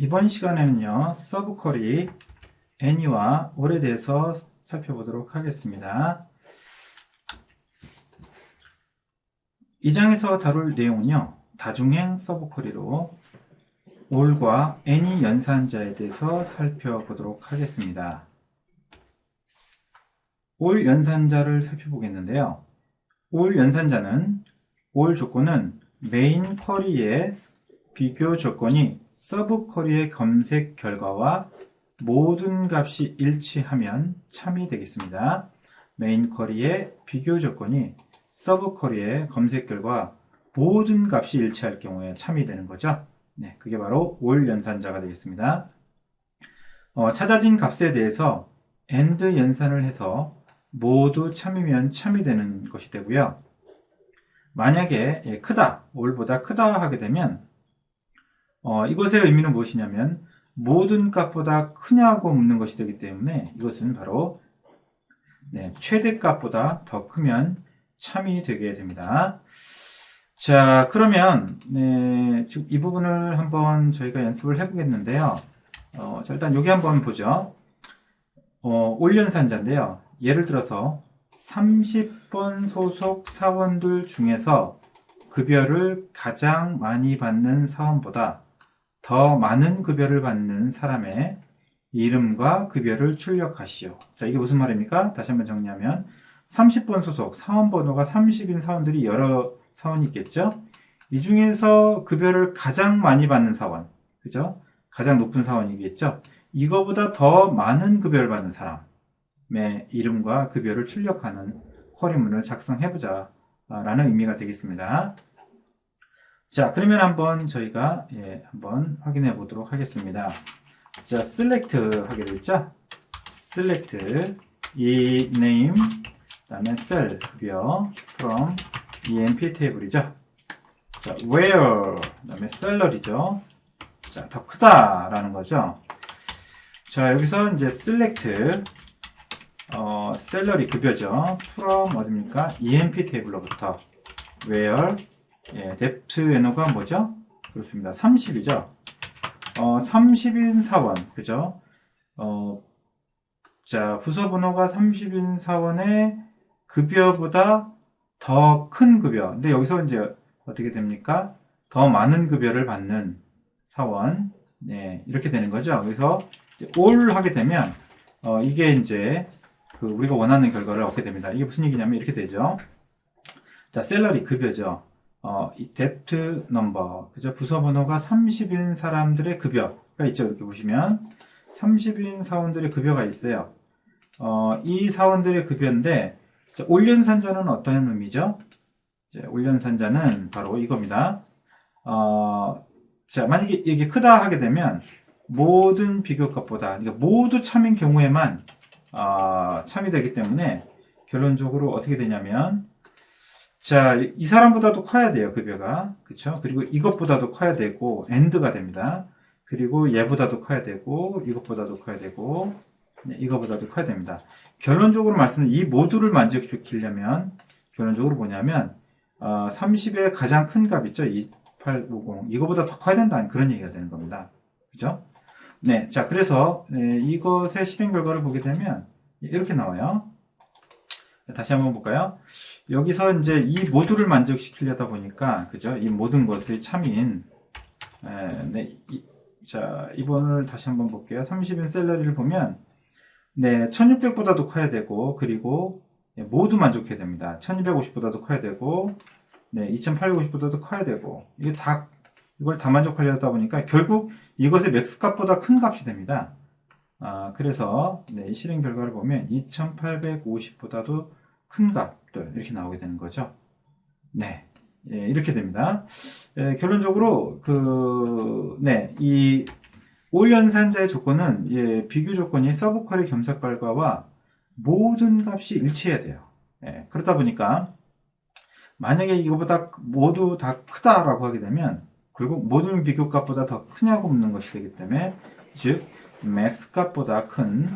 이번 시간에는요, 서브 쿼리 any와 all에 대해서 살펴보도록 하겠습니다. 이 장에서 다룰 내용은요, 다중행 서브 쿼리로 all과 any 연산자에 대해서 살펴보도록 하겠습니다. all 연산자를 살펴보겠는데요. all 연산자는 all 조건은 메인 쿼리의 비교 조건이 서브 쿼리의 검색 결과와 모든 값이 일치하면 참이 되겠습니다. 메인 쿼리의 비교 조건이 서브 쿼리의 검색 결과 모든 값이 일치할 경우에 참이 되는 거죠. 네, 그게 바로 all 연산자가 되겠습니다. 찾아진 값에 대해서 AND 연산을 해서 모두 참이면 참이 되는 것이 되고요. 만약에 크다, all보다 크다 하게 되면 이것의 의미는 무엇이냐면 모든 값보다 크냐고 묻는 것이 되기 때문에 이것은 바로 최대값보다 더 크면 참이 되게 됩니다. 자, 그러면 지금 이 부분을 한번 저희가 연습을 해보겠는데요. 자, 일단 여기 한번 보죠. all 연산자인데요. 예를 들어서 30번 소속 사원들 중에서 급여를 가장 많이 받는 사원보다 더 많은 급여를 받는 사람의 이름과 급여를 출력하시오. 자, 이게 무슨 말입니까? 다시 한번 정리하면 30번 소속 사원 번호가 30인 사원들이 여러 사원이 있겠죠? 이 중에서 급여를 가장 많이 받는 사원, 그죠? 가장 높은 사원이겠죠? 이거보다 더 많은 급여를 받는 사람의 이름과 급여를 출력하는 쿼리문을 작성해보자 라는 의미가 되겠습니다. 자, 그러면 한번 저희가 한번 확인해 보도록 하겠습니다. 자, select 하게 되죠? select 이 name 그다음에 cell 급여 from emp 테이블이죠. 자, where 그다음에 salary죠. 자, 더 크다라는 거죠. 자, 여기서 이제 select salary 급여죠. from 어딥니까? emp 테이블로부터 where depth NO가 뭐죠? 그렇습니다. 30이죠. 30인 사원, 그죠? 자, 부서 번호가 30인 사원의 급여보다 더 큰 급여. 근데 여기서 이제 어떻게 됩니까? 더 많은 급여를 받는 사원. 네, 이렇게 되는 거죠. 그래서 all 하게 되면, 이게 이제 우리가 원하는 결과를 얻게 됩니다. 이게 무슨 얘기냐면 이렇게 되죠. 자, 셀러리 급여죠. 이 depth number, 그죠? 부서 번호가 30인 사람들의 급여가 있죠. 이렇게 보시면 30인 사원들의 급여가 있어요. 이 사원들의 급여인데, 자, all 연산자는 어떤 의미죠? all 연산자는 바로 이겁니다. 자, 만약에 이게 크다 하게 되면 모든 비교값보다, 그러니까 모두 참인 경우에만 참이 되기 때문에 결론적으로 어떻게 되냐면, 자, 이 사람보다도 커야 돼요, 급여가. 그쵸? 그리고 이것보다도 커야 되고, AND가 됩니다. 그리고 얘보다도 커야 되고, 이것보다도 커야 되고, 이거보다도 커야 됩니다. 결론적으로 말씀은 이 모두를 만족시키려면, 결론적으로 뭐냐면, 30의 가장 큰 값 있죠? 2850. 이거보다 더 커야 된다는 그런 얘기가 되는 겁니다. 그죠? 네. 자, 그래서, 이것의 실행 결과를 보게 되면, 이렇게 나와요. 다시 한번 볼까요? 여기서 이제 이 모두를 만족시키려다 보니까, 그죠? 이 모든 것의 참인, 자, 이번을 다시 한번 볼게요. 30인 셀러리를 보면, 1600보다도 커야 되고, 그리고 모두 만족해야 됩니다. 1250보다도 커야 되고, 2850보다도 커야 되고, 이걸 다 만족하려다 보니까 결국 이것의 맥스 값보다 큰 값이 됩니다. 그래서 이 실행 결과를 보면 2850보다도 큰 값들 이렇게 나오게 되는 거죠. 네, 이렇게 됩니다. 결론적으로 이 all 연산자의 조건은 비교 조건이 서브 쿼리 검색 결과와 모든 값이 일치해야 돼요. 그러다 보니까 만약에 이거보다 모두 다 크다라고 하게 되면 결국 모든 비교 값보다 더 크냐고 묻는 것이 되기 때문에 즉 맥스 값보다 큰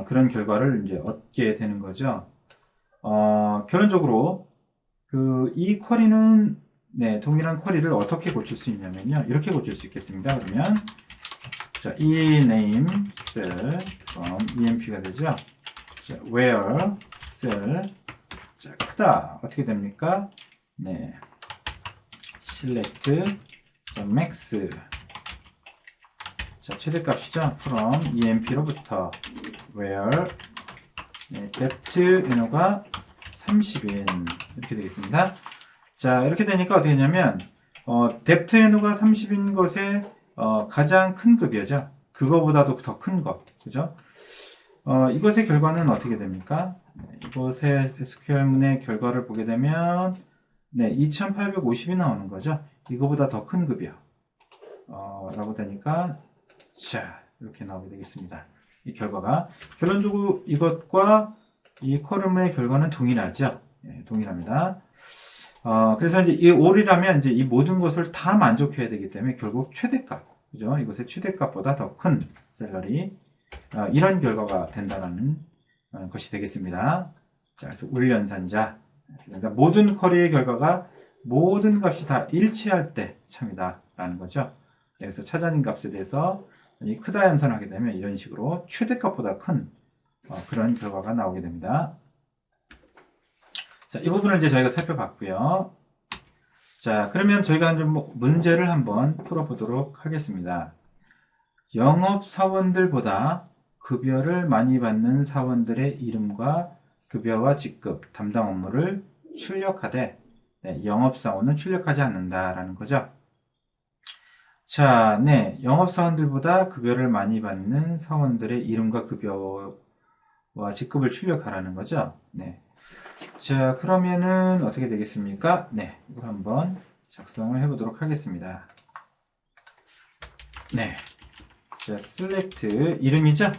그런 결과를 이제 얻게 되는 거죠. 결론적으로 이 쿼리는 네, 동일한 쿼리를 어떻게 고칠 수 있냐면요. 이렇게 고칠 수 있겠습니다. 그러면 자, 이 name cell from emp가 되죠. 자, where cell 자, 크다. 어떻게 됩니까? 네. select max 자, 최대값이죠. from emp로부터 where 네, depth n가 30인 이렇게 되겠습니다. 자, 이렇게 되니까 어떻게 되냐면 depth n가 30인 것에 가장 큰 급이죠. 그거보다도 더 큰 것. 그죠? 이것의 결과는 어떻게 됩니까? 이것의 SQL문의 결과를 보게 되면 네, 2850이 나오는 거죠. 이거보다 더 큰 급이요. 라고 되니까 자, 이렇게 나오게 되겠습니다. 이 결과가 결론적으로 이것과 이 쿼럼의 결과는 동일하죠. 네, 동일합니다. 그래서 이제 이 all이라면 이제 이 모든 것을 다 만족해야 되기 때문에 결국 최대값, 그죠? 이것의 최대값보다 더 큰 셀러리, 이런 결과가 된다는 것이 되겠습니다. 자, 그래서 울연산자. 그러니까 모든 쿼리의 결과가 모든 값이 다 일치할 때 참이다. 라는 거죠. 그래서 찾아낸 값에 대해서 이 크다 연산하게 되면 이런 식으로 최대값보다 큰 그런 결과가 나오게 됩니다. 자, 이 부분을 이제 저희가 살펴봤고요. 자, 그러면 저희가 좀 문제를 한번 풀어보도록 하겠습니다. 영업사원들보다 급여를 많이 받는 사원들의 이름과 급여와 직급, 담당 업무를 출력하되 네, 영업사원은 출력하지 않는다라는 거죠. 자, 네, 영업사원들보다 급여를 많이 받는 사원들의 이름과 급여와 직급을 출력하라는 거죠. 네. 자, 그러면은 어떻게 되겠습니까? 네, 이걸 한번 작성을 해보도록 하겠습니다. 네, 자, select 이름이죠?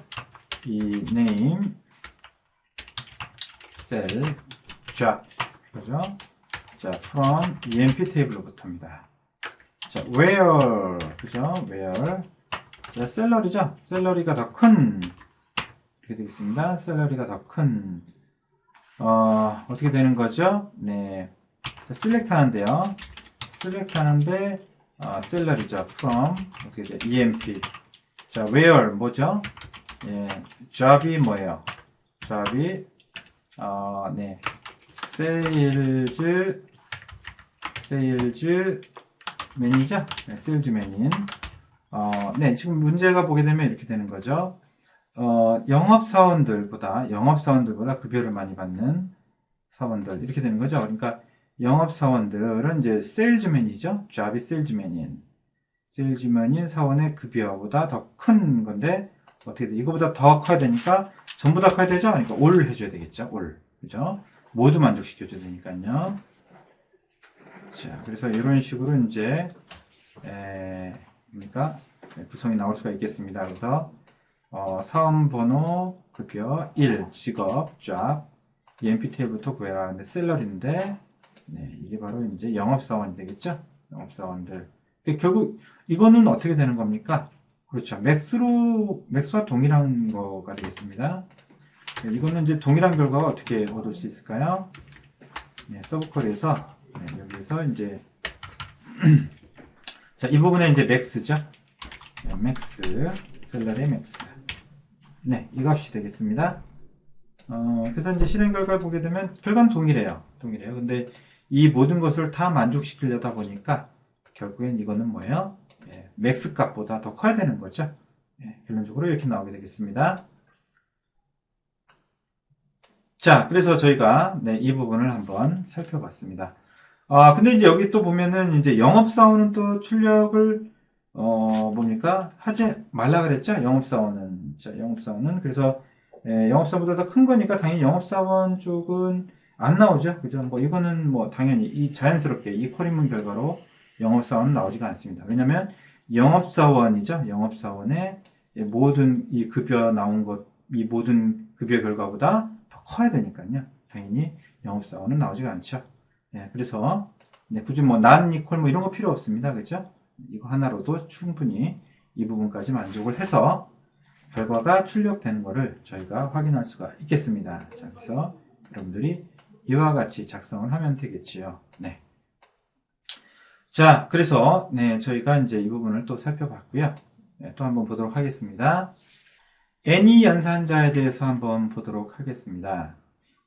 이 name cell job 그죠? 자, from emp 테이블로부터입니다. 자, where 그죠? where 자, 셀러리죠? 셀러리가 더 큰 이렇게 되겠습니다. 셀러리가 더 큰 어떻게 되는 거죠? 네. 자, select 하는데요. select 하는데, 셀러리죠. from, 어떻게 돼? emp. 자, where, 뭐죠? 예, job이 뭐예요? job이, 네. salesman이죠? 네, salesman인. 네, 지금 문제가 보게 되면 이렇게 되는 거죠. 영업사원들보다 급여를 많이 받는 사원들, 이렇게 되는 거죠. 그러니까, 영업사원들은 이제 세일즈맨이죠. job이 세일즈맨인 사원의 급여보다 더 큰 건데, 어떻게 돼? 이거보다 더 커야 되니까, 전부 다 커야 되죠? 그러니까, all 해줘야 되겠죠. all. 그죠? 모두 만족시켜줘야 되니까요. 자, 그래서 이런 식으로 이제, 그러니까, 구성이 나올 수가 있겠습니다. 그래서, 사원번호, 급여, 1, 직업, job, emp 테이블부터 구해라. 근데 셀러리인데, 네, 이게 바로 이제 영업사원이 되겠죠? 영업사원들. 결국, 이거는 어떻게 되는 겁니까? 그렇죠. 맥스와 동일한 거가 되겠습니다. 네, 이거는 이제 동일한 결과가 어떻게 얻을 수 있을까요? 네, 서브쿼리에서, 네, 여기서 이제, 자, 이 부분에 이제 맥스죠? 네, 맥스, 셀러리 맥스. 네, 이 값이 되겠습니다. 그래서 이제 실행 결과를 보게 되면 결과는 동일해요. 근데 이 모든 것을 다 만족시키려다 보니까 결국엔 이거는 뭐예요? 예, 맥스 값보다 더 커야 되는 거죠. 예, 결론적으로 이렇게 나오게 되겠습니다. 자, 그래서 저희가 네, 이 부분을 한번 살펴봤습니다. 근데 이제 여기 또 보면은 이제 영업사원은 또 출력을 뭡니까? 하지 말라 그랬죠? 영업사원은. 자, 영업사원은. 그래서, 영업사원보다 더 큰 거니까 당연히 영업사원 쪽은 안 나오죠? 그죠? 뭐, 이거는 뭐, 당연히 자연스럽게 이 쿼리문 결과로 영업사원은 나오지가 않습니다. 왜냐면, 영업사원이죠? 영업사원의 모든 이 급여 나온 것, 이 모든 급여 결과보다 더 커야 되니까요. 당연히 영업사원은 나오지가 않죠. 그래서, 굳이 뭐, 난 이퀄 뭐 이런 거 필요 없습니다. 그죠? 이거 하나로도 충분히 이 부분까지 만족을 해서 결과가 출력되는 것을 저희가 확인할 수가 있겠습니다. 자, 그래서 여러분들이 이와 같이 작성을 하면 되겠지요. 네. 자, 그래서 네, 저희가 이제 이 부분을 또 살펴봤고요. 네, 또 한번 보도록 하겠습니다. 애니 연산자에 대해서 한번 보도록 하겠습니다.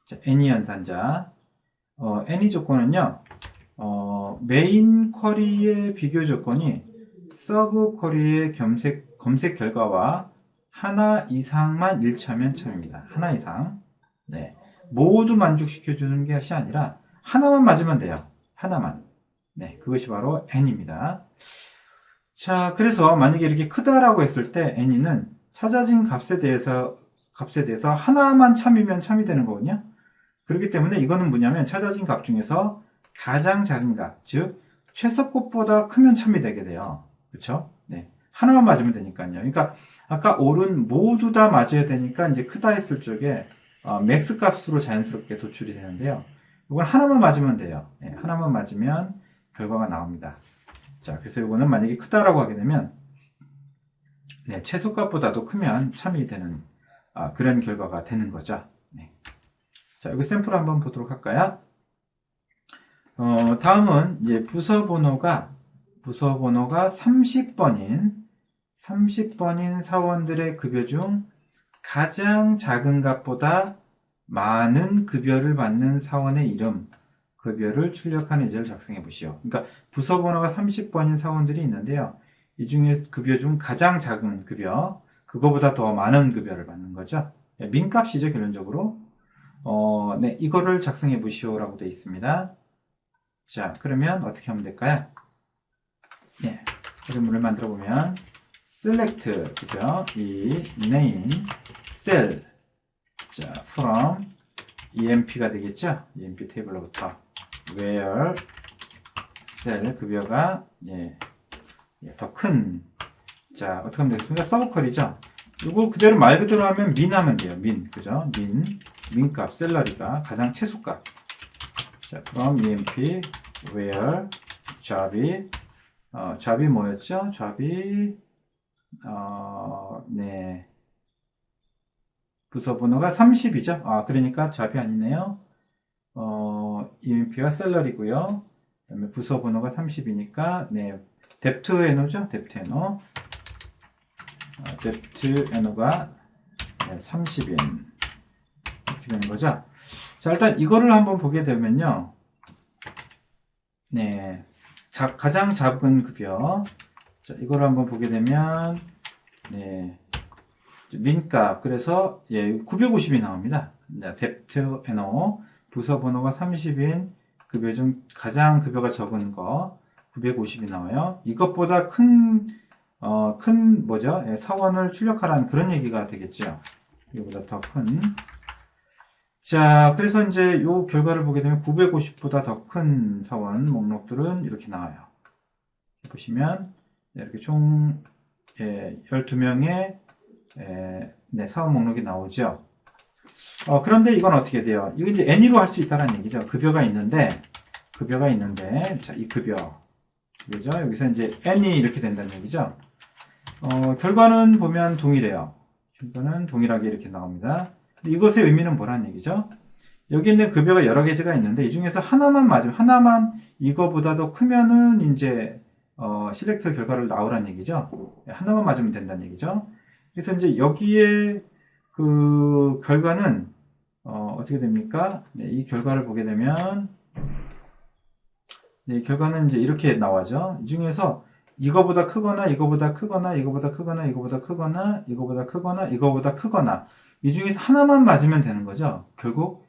자, 애니 연산자. 애니 조건은요, 메인 쿼리의 비교 조건이 서브 쿼리의 검색 결과와 하나 이상만 일치하면 참입니다. 하나 이상. 네. 모두 만족시켜주는 것이 아니라 하나만 맞으면 돼요. 하나만. 네. 그것이 바로 n입니다. 자, 그래서 만약에 이렇게 크다라고 했을 때 n이는 찾아진 값에 대해서 하나만 참이면 참이 되는 거거든요. 그렇기 때문에 이거는 뭐냐면 찾아진 값 중에서 가장 작은 값, 즉 최소값보다 크면 참이 되게 돼요. 그렇죠? 네. 하나만 맞으면 되니까요. 그러니까 아까 올은 모두 다 맞아야 되니까 이제 크다 했을 적에 맥스 값으로 자연스럽게 도출이 되는데요. 이건 하나만 맞으면 돼요. 네, 하나만 맞으면 결과가 나옵니다. 자, 그래서 이거는 만약에 크다라고 하게 되면 네, 최소값보다도 크면 참이 되는 그런 결과가 되는 거죠. 네. 자, 여기 샘플 한번 보도록 할까요? 다음은 이제 부서 번호가 30번인 사원들의 급여 중 가장 작은 값보다 많은 급여를 받는 사원의 이름, 급여를 출력하는 예제를 작성해 보시오. 그러니까 부서 번호가 30번인 사원들이 있는데요. 이 중에 급여 중 가장 작은 급여, 그거보다 더 많은 급여를 받는 거죠. 민값이죠, 결론적으로. 네, 이거를 작성해 보시오라고 되어 있습니다. 자, 그러면 어떻게 하면 될까요? 예, 그림을 만들어 보면 select, 그죠? 이 name, cell, 자, from emp가 되겠죠? emp 테이블로부터 where cell 급여가 더 큰, 자, 어떻게 하면 되겠습니까? 서브컬이죠? 이거 그대로 말 그대로 하면 min 하면 돼요. min, 그죠? 민값, 셀러리가 가장 최소값. 자, from emp where job이 뭐였죠? job이 네, 부서 번호가 30이죠? 그러니까 job이 아니네요. emp가 셀러리고요. 그다음에 부서 번호가 30이니까 네, depth NO죠? depth NO. depth NO가 30인 이렇게 되는 거죠. 자, 일단 이거를 한번 보게 되면요. 네. 가장 작은 급여. 자, 이거를 한번 보게 되면, 네. 민값. 그래서, 950이 나옵니다. 네, depth NO. 부서 번호가 30인 급여 중 가장 급여가 적은 거. 950이 나와요. 이것보다 큰 뭐죠? 사원을 출력하라는 그런 얘기가 되겠죠. 이거보다 더 큰. 자, 그래서 이제 요 결과를 보게 되면 950보다 더 큰 사원 목록들은 이렇게 나와요. 보시면 이렇게 총 12명의 사원 목록이 나오죠. 그런데 이건 어떻게 돼요? 이거 이제 N으로 할 수 있다는 얘기죠. 급여가 있는데, 자, 이 급여. 그죠? 여기서 이제 N이 이렇게 된다는 얘기죠. 결과는 보면 동일해요. 결과는 동일하게 이렇게 나옵니다. 이것의 의미는 뭐라는 얘기죠? 여기 있는 급여가 여러 개가 있는데 이 중에서 하나만 맞으면 하나만 이거보다 더 크면은 이제 실렉터 결과를 나오라는 얘기죠. 하나만 맞으면 된다는 얘기죠. 그래서 이제 여기에 그 결과는 어떻게 됩니까? 네, 이 결과를 보게 되면 네, 결과는 이제 이렇게 나와죠. 이 중에서 이거보다 크거나 이거보다 크거나 이거보다 크거나 이거보다 크거나 이거보다 크거나 이거보다 크거나 이 중에서 하나만 맞으면 되는 거죠. 결국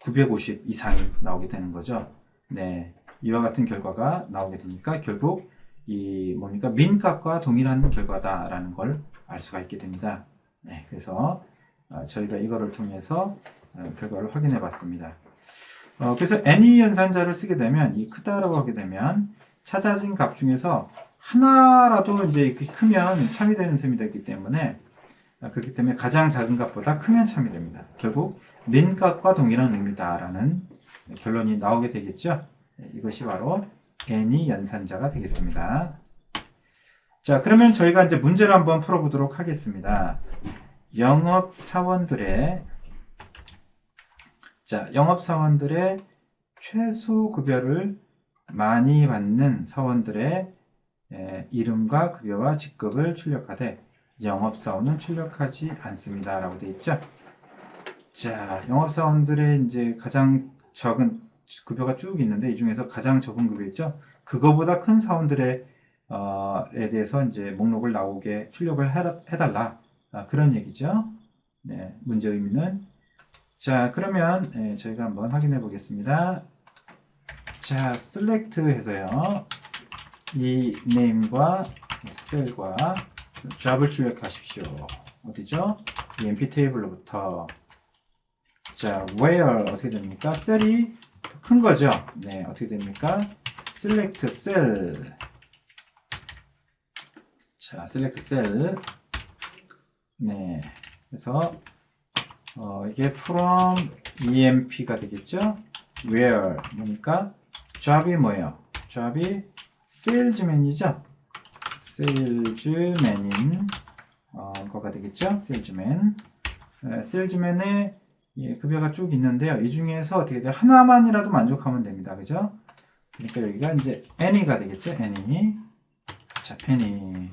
950 이상이 나오게 되는 거죠. 네, 이와 같은 결과가 나오게 되니까 결국 이 뭡니까 민값과 동일한 결과다라는 걸 알 수가 있게 됩니다. 네, 그래서 저희가 이거를 통해서 결과를 확인해 봤습니다. 그래서 N이 연산자를 쓰게 되면 이 크다라고 하게 되면 찾아진 값 중에서 하나라도 이제 크면 참이 되는 셈이 되기 때문에 그렇기 때문에 가장 작은 값보다 크면 참이 됩니다. 결국 민값과 동일한 의미다라는 결론이 나오게 되겠죠. 이것이 바로 N이 연산자가 되겠습니다. 자, 그러면 저희가 이제 문제를 한번 풀어보도록 하겠습니다. 영업사원들의 최소 급여를 많이 받는 사원들의 이름과 급여와 직급을 출력하되 영업사원은 출력하지 않습니다. 라고 되어 있죠. 자, 영업사원들의 이제 가장 적은 급여가 쭉 있는데 이 중에서 가장 적은 급여 있죠. 그거보다 큰 사원들의 에 대해서 이제 목록을 나오게 출력을 해달라. 그런 얘기죠. 네, 문제 의미는. 자, 그러면 저희가 한번 확인해 보겠습니다. 자, select 해서요. 이 name과 셀과 job을 출력하십시오. 어디죠? 이 MP 테이블로부터. 자, where 어떻게 됩니까? 셀이 큰 거죠. 네, 어떻게 됩니까? select cell. 자, select cell. 네, 그래서 이게 from EMP가 되겠죠? where 뭡니까? job이 뭐예요? job이 salesman이죠? salesman인 거가 되겠죠? salesman. salesman의 급여가 쭉 있는데요. 이 중에서 어떻게 돼요? 하나만이라도 만족하면 됩니다. 그죠? 그러니까 여기가 이제 any가 되겠죠? any. 자, any.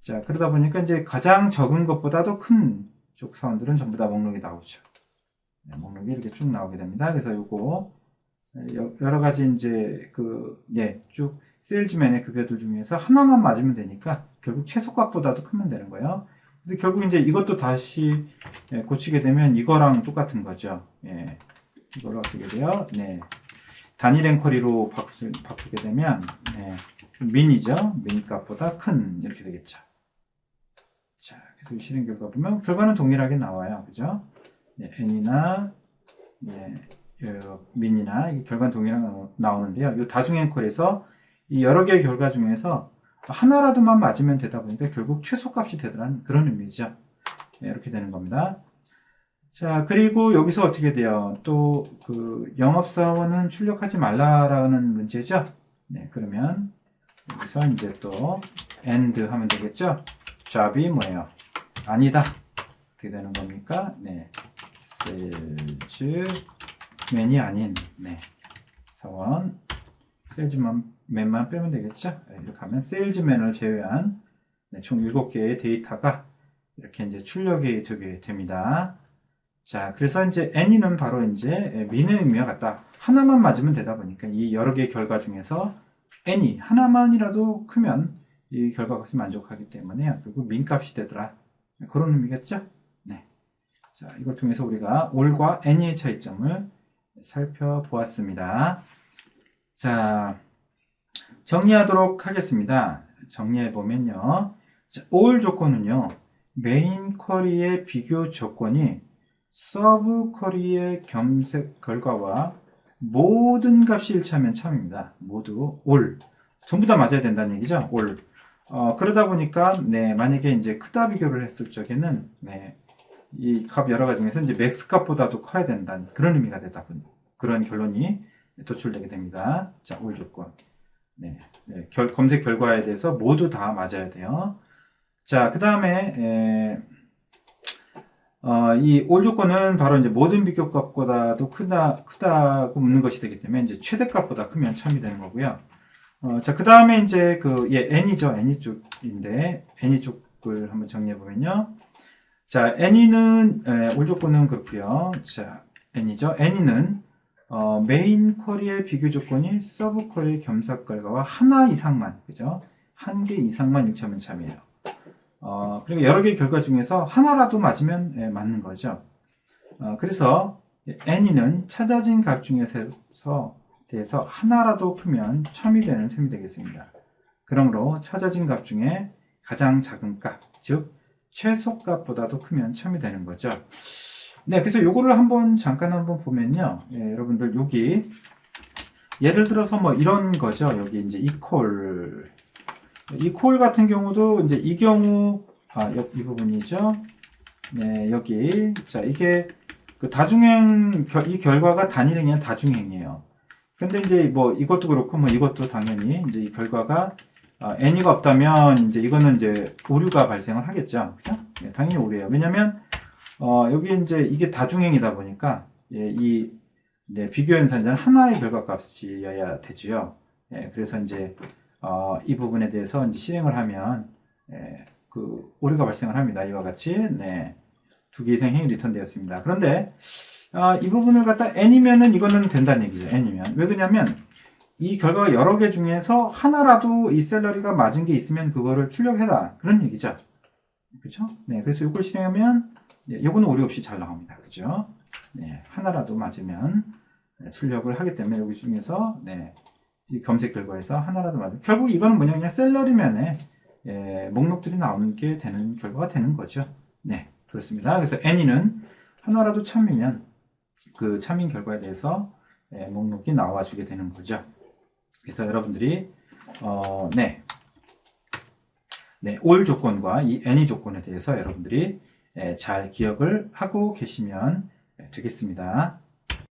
자, 그러다 보니까 이제 가장 적은 것보다도 큰 쪽 사원들은 전부 다 목록이 나오죠. 네, 목록이 이렇게 쭉 나오게 됩니다. 그래서 요거 여러 가지 이제 쭉 세일즈맨의 급여들 중에서 하나만 맞으면 되니까 결국 최소값보다도 크면 되는 거예요. 그래서 결국 이제 이것도 다시 고치게 되면 이거랑 똑같은 거죠. 예. 이걸 어떻게 돼요? 네. 단일 엔쿼리로 바꾸게 되면 민이죠. 민 값보다 큰 이렇게 되겠죠. 자, 그래서 실행 결과 보면 결과는 동일하게 나와요. 그죠? n이나 민이나 이 결과는 동일하게 나오는데요. 이 다중 엔쿼리에서 이 여러 개의 결과 중에서 하나라도만 맞으면 되다 보니까 결국 최소값이 되더라는 그런 의미죠. 네, 이렇게 되는 겁니다. 자, 그리고 여기서 어떻게 돼요? 또 영업사원은 출력하지 말라라는 문제죠. 네, 그러면 여기서 이제 또 and 하면 되겠죠. job이 뭐예요? 아니다. 어떻게 되는 겁니까? 네, salesman이 아닌 사원 salesman만 빼면 되겠죠. 네, 이렇게 하면 salesman을 제외한 총 7개의 데이터가 이렇게 이제 출력이 되게 됩니다. 자, 그래서 이제 any는 바로 이제 민의 의미와 같다. 하나만 맞으면 되다 보니까 이 여러 개의 결과 중에서 any 하나만이라도 크면 이 결과값이 만족하기 때문에 결국 민 값이 되더라. 그런 의미겠죠? 네. 자, 이걸 통해서 우리가 all과 any의 차이점을 살펴보았습니다. 자, 정리하도록 하겠습니다. 정리해보면요. 자, all 조건은요. 메인 쿼리의 비교 조건이 서브 쿼리의 검색 결과와 모든 값이 일치하면 참입니다. 모두 all. 전부 다 맞아야 된다는 얘기죠. all. 그러다 보니까 만약에 이제 크다 비교를 했을 적에는 이 값 여러 가지 중에서 이제 맥스 값보다도 커야 된다는 그런 의미가 되다 보니 그런 결론이 도출되게 됩니다. 자, all 조건. 검색 결과에 대해서 모두 다 맞아야 돼요. 자, 그 다음에 이 all 조건은 바로 이제 모든 비교값보다도 크다고 묻는 것이 되기 때문에 이제 최대값보다 크면 참이 되는 거고요. 자, 그 다음에 이제 any죠. any 쪽인데 any 쪽을 한번 정리해 보면요. 자, any는 all 조건은 그렇고요. 자, any죠. any는 메인 쿼리의 비교 조건이 서브 쿼리의 겸사 결과와 하나 이상만, 그죠? 한 개 이상만 일치하면 참이에요. 그리고 여러 개의 결과 중에서 하나라도 맞으면 맞는 거죠. 그래서 any는 찾아진 값 중에서 대해서 하나라도 크면 참이 되는 셈이 되겠습니다. 그러므로 찾아진 값 중에 가장 작은 값, 즉 최소값보다도 크면 참이 되는 거죠. 네, 그래서 요거를 잠깐 한번 보면요. 여러분들 여기 예를 들어서 뭐 이런 거죠. 여기 이제 equal 같은 경우도 이제 이 경우 이 부분이죠. 네, 여기 자 이게 다중행 이 결과가 단일행이 아니라 다중행이에요. 근데 이제 뭐 이것도 그렇고 뭐 이것도 당연히 이제 이 결과가 any가 없다면 이제 이거는 이제 오류가 발생을 하겠죠. 그죠? 네, 당연히 오류예요. 왜냐면 여기 이제 이게 다중행이다 보니까 이 네, 비교 연산자는 하나의 결과값이어야 되죠. 예, 그래서 이제 이 부분에 대해서 이제 실행을 하면 그 오류가 발생을 합니다. 이와 같이 네, 2개 이상 행위 리턴되었습니다. 그런데 이 부분을 갖다 n이면은 이거는 된다는 얘기죠. n이면 왜 그러냐면 이 결과가 여러 개 중에서 하나라도 이 샐러리가 맞은 게 있으면 그거를 출력해라 그런 얘기죠. 그렇죠? 네, 그래서 이걸 실행하면 이거는 오류 없이 잘 나옵니다. 그죠? 네, 하나라도 맞으면 출력을 하기 때문에 여기 중에서 네, 이 검색 결과에서 하나라도 맞으면 결국 이거는 뭐냐 그냥 샐러리면에 목록들이 나오는 게 되는 결과가 되는 거죠. 네, 그렇습니다. 그래서 n이는 하나라도 참이면 그 참인 결과에 대해서 목록이 나와주게 되는 거죠. 그래서 여러분들이 all 조건과 이 any 조건에 대해서 여러분들이 잘 기억을 하고 계시면 되겠습니다.